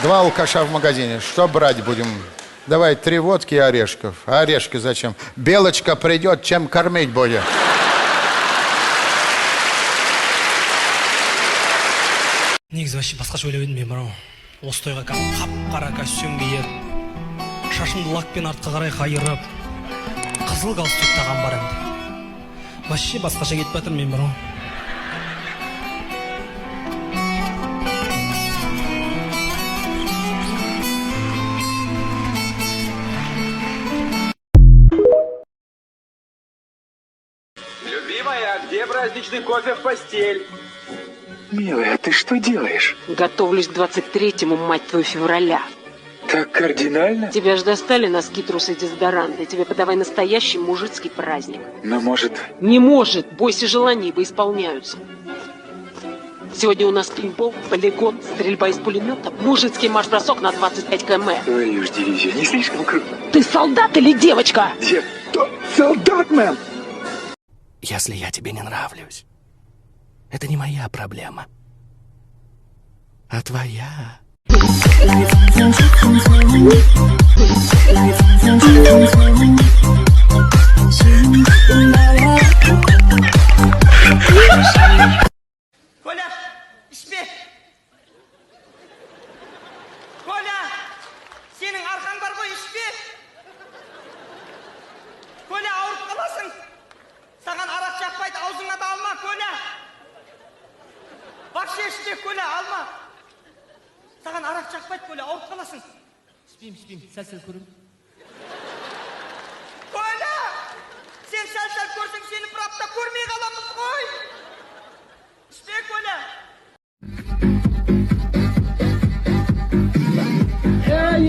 Два алкаша в магазине. Что брать будем? Давай 3 водки и орешков. А орешки зачем? Белочка придет, чем кормить будет. Негізі вообще басқаша ойлап едім мен мынау. Осы тойға қап-қара костюм киіп, шашымды лакпен артқа қарай қайырып, қызыл галстук тағам бар енді. Вообще басқаша кетіп жатыр мен мынау. Любимая, где праздничный кофе в постель? Милая, ты что делаешь? Готовлюсь к 23-му, мать твою, февраля. Так кардинально? Тебя ж достали носки, трусы, дезодоранты. Тебе подавай настоящий мужицкий праздник. Но может... Не может. Бойся желаний, ибо исполняются. Сегодня у нас пейнтбол, полигон, стрельба из пулемета, мужицкий марш-бросок на 25 км. Твою ж дивизию, не слишком круто. Ты солдат или девочка? Солдат, мэм! Если я тебе не нравлюсь, это не моя проблема, а твоя. Коля, ішпе! Коля, сенің арқан бар ғой, ішпе! Коля, ауырып қаласың! Саған арақ жақпайды, аузыңа да алма, Коля! Вообще ішпе, Коля, алма! Саған арақ жақпайды, Коля, ауырып қаласың! Ішпеймін, сәл-сәл көрем. Коля! Сен сәл-сәл көрсең, сені бір апта көрмей қаламыз ғой! Ішпе, Коля!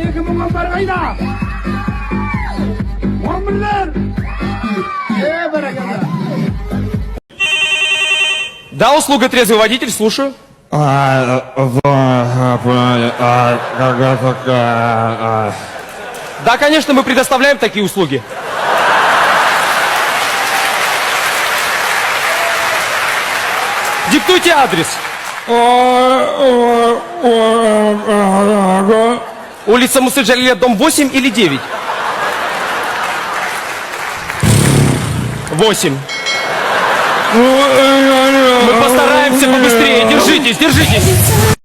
Екі мұғалдар қайда? Мұғалдар! Баракалла! Да, услуга трезвый водитель, слушаю. Да, конечно, мы предоставляем такие услуги. Диктуйте адрес. Улица Мусы-Джалиля, дом 8 или 9? 8. Мы постараемся побыстрее. Держитесь, держитесь.